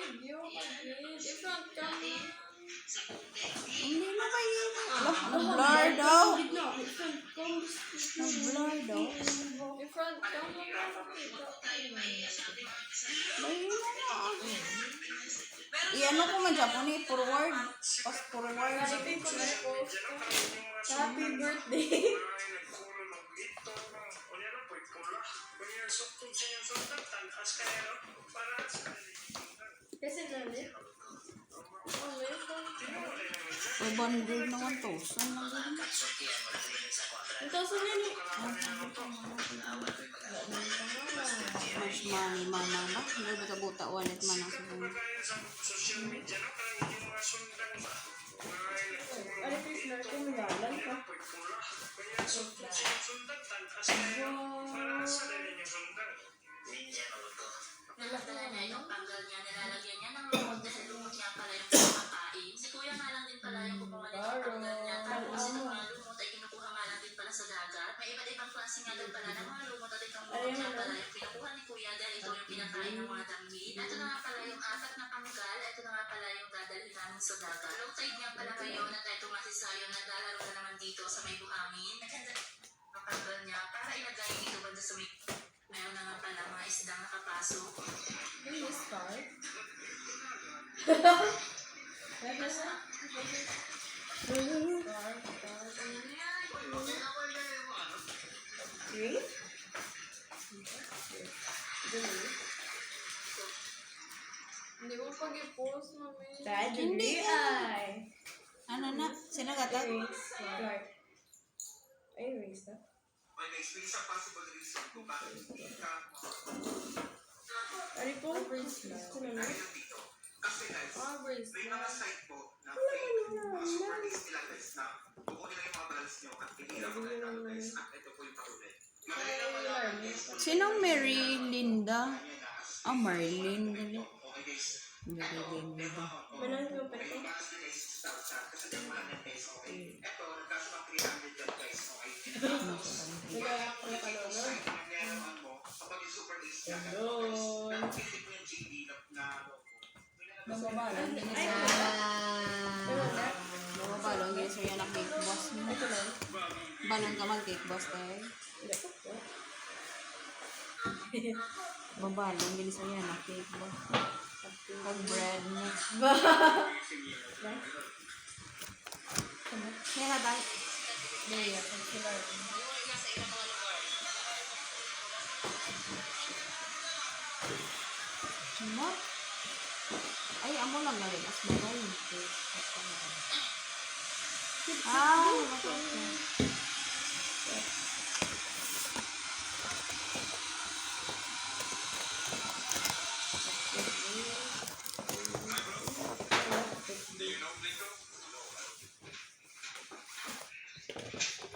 video. I-front cam na. Hindi na kayo. Blur daw. I-front cam. Blur daw. I-front cam na nakakita. Bayo na nga. Iano ko man dyan po ni forward. Pas forward. Happy birthday. Kasi nalit. Oh, may phone. 500 naman to. Saan lang din? Ito sa nini. Mas money manang ba? Hindi ba kabuta wallet manang sa bunga? Ano ko yung ko magalan ka? Nalatala niya yung tanggal niya, nilalagyan niya ng lumot dahil lumot niya pala yung pinapakain. Si kuya nga lang din pala yung gumawa nitong tanggal niya. Tapos itong mga lumot ay kinukuha nga lang din pala sa dagat. May iba't ibang klase nga din pala ng mga lumot at itong lumot niya pala yung kinukuha ni kuya dahil ito yung pinakain ng mga damit. Ito na nga pala yung apat na panggal. Ito na nga pala yung dadalhin namin sa dagat. Low tide nga pala ngayon at ito masisayo na lalaro na naman dito sa may buhangin. Naganda ang tanggal niya para ilagay dito banda sa may... Meron na nga pala mga isdang nakapasok. May start. Lagi sa? Three? Hindi mo pag-i-post, mami. Hindi ay. Ano na? Sinagatag? Start. Ay, erase na. May experience ang possible reason kung bakit hindi ka Ano po? Bracelet. Ito na. dito. Kasi guys, may Bracelet. mga site po na fake, mga super list nila guys na kukunin lang yung mga balance nyo at hindi lang magandang guys at ito po yung pahuli. Magaling na pala guys. Sinong Mary Linda? Ah, Marlene. Dali. Okay guys. Mary Linda. Banan mo pa May ito. balance na guys sa kasi dyan wala na guys. Okay. Ito, nagkaso pang 300 dyan guys. Okay. Naglalak ko na kalunod. Meron mo, kapag yung super list niya, Hello. nakikita mo yung GD na Mababalong. Ay, Mababalong. Hindi sa yan ang cake boss. ito lang. Balong ka mag-cake boss tayo. Hindi po. Mabalong. Hindi sa yan ang cake boss. Pag-bread mo. Kaya na tayo. Leia, pag-kilar. What? Ay, amo lang na rin. As bagay. Ah, okay.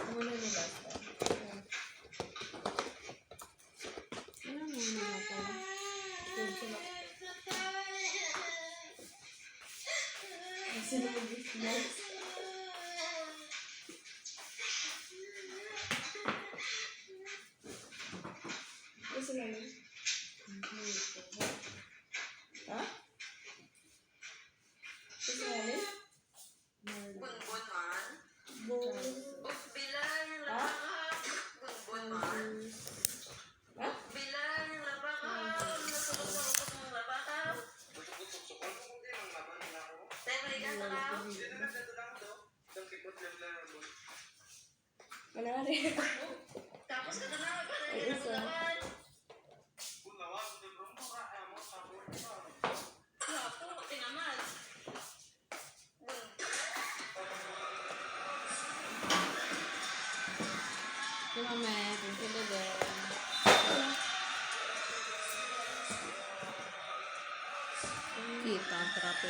Muna nila. Ano muna nga pala? Sino mag-gift? Kasi naman. Ha? Kasi naman? Bunbun man. Bonus. Bilang yung Ha? Bunbun man. Ha? Bilang yung nasulog ng labaka. Tayo may gata ka. Manari. Tapos ka na Ay, isa. Puti naman. Ito mame. Thank you, Dede. Kita ang terapi.